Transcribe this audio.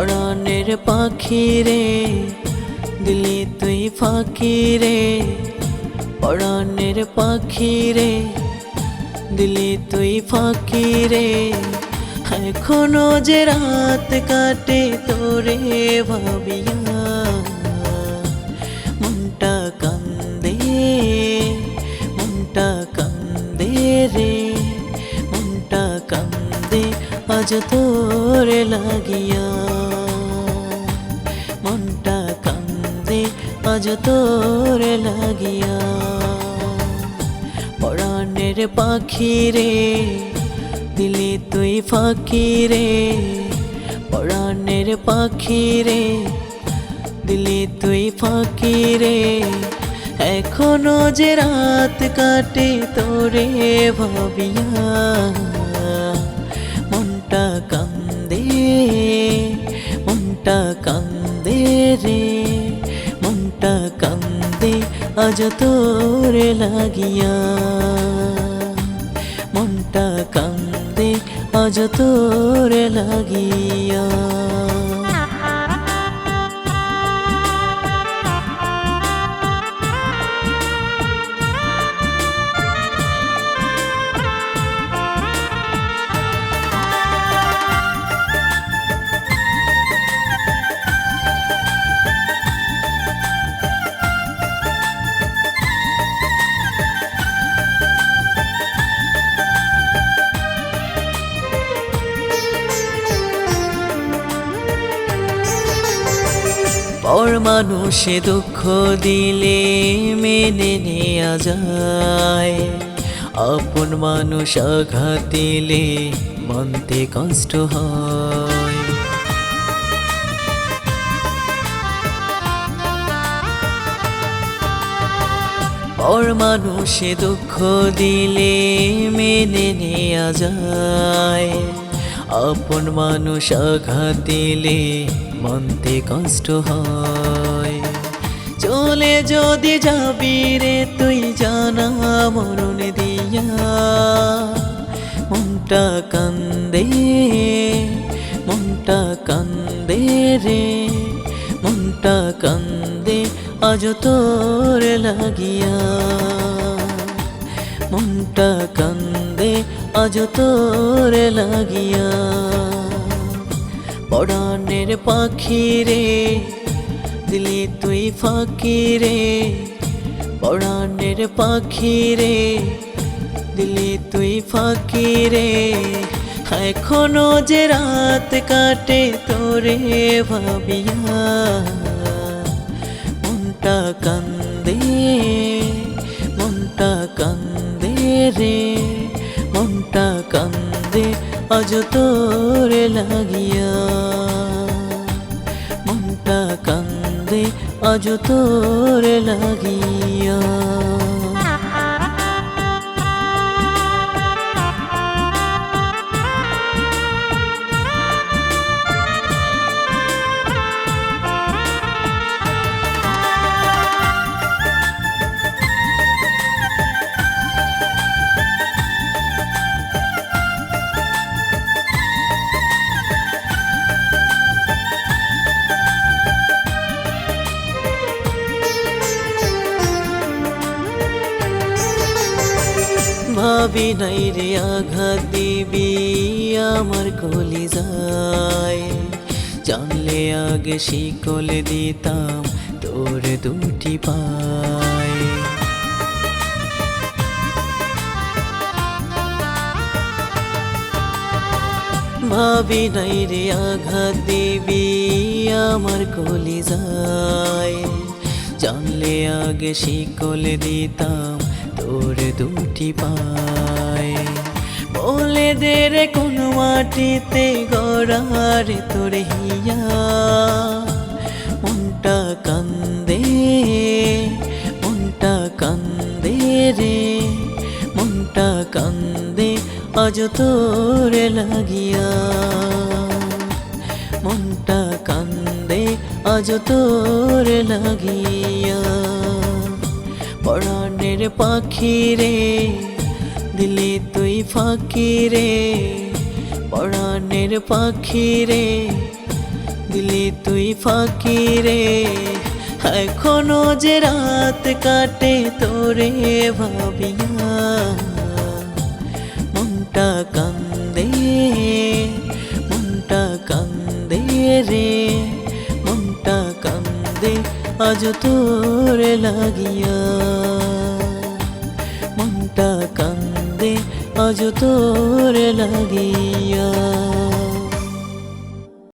পরাণের পাখি রে দিলি তুই ফাঁকি রে, পরাণের পাখি রে দিলি তুই ফাঁকি রে। এখনো যে রাত কাটে তোরে ভাবিয়া, মনটা কান্দে মনটা কান্দে রে, মনটা কান্দে আজ তোরে লাগিয়া, মনটা কান্দে আজ তোরে লাগিয়া। পরাণের পাখি রে দিলি তুই ফাঁকি রে, পরাণের পাখি রে দিলি তুই ফাঁকি রে। এখনো যে রাত কাটে তোরে ভাবিয়া, মনটা কান্দে মনটা কান্দে রে, মনটা কান্দে আজ তোরে লাগিয়া, মনটা কান্দে আজ তোরে লাগিয়া। পর মানুষে দুঃখ দিলে মেনে নেয়া যায়, আপন মানুষ আঘাত দিলে মনতে কষ্ট হয়। পর মানুষে দুঃখ দিলে মেনে নেয়া যায়, আপন মানুষ আঘাত দিলে মনতে কষ্ট হয়। চলে যদি যাবি রে তুই জানা মরণ দিয়া, মনটা কান্দে মনটা কান্দে রে, মনটা কান্দে আজ তোরে লাগিয়া, মনটা কান্দে আজ তোরে লাগিয়া। পরাণের পাখি রে দিলি তুই ফাঁকি রে, পরাণের পাখি রে দিলি তুই ফাঁকি রে। এখনো যে রাত কাটে তোরে ভাবিয়া, মনটা কান্দে মনটা কান্দে রে, মনটা কান্দে আজ তোরে লাগিয়া, মনটা কান্দে আজ তোরে লাগিয়া। ভাবি নাই রে আঘাত দিবি আমার কলিজায়, জানলে আগে শিকল দিতাম তোর দুটি পায়। ভাবি নাই রে আঘাত দিবি আমার কলিজায়, জানলে আগে শিকল দিতাম তোর দুটি পায়। বলে দে রে কোন মাটিতে গড়ার তোর হিয়া, মনটা কান্দে মনটা কান্দে রে, মনটা কান্দে আজ তোরে লাগিয়া, মনটা কান্দে আজ তোরে লাগিয়া। পরাণের পাখি রে দিলি তুই ফাঁকি রে, পরাণের পাখি রে দিলি তুই ফাঁকি রে, এখনো যে রাত কাটে তোরে ভাবিয়া। মনটা কান্দে, মনটা কান্দে রে, মনটা কান্দে আজ তোরে লাগিয়া। মনটা কান্দে আজ তোরে লাগিয়া।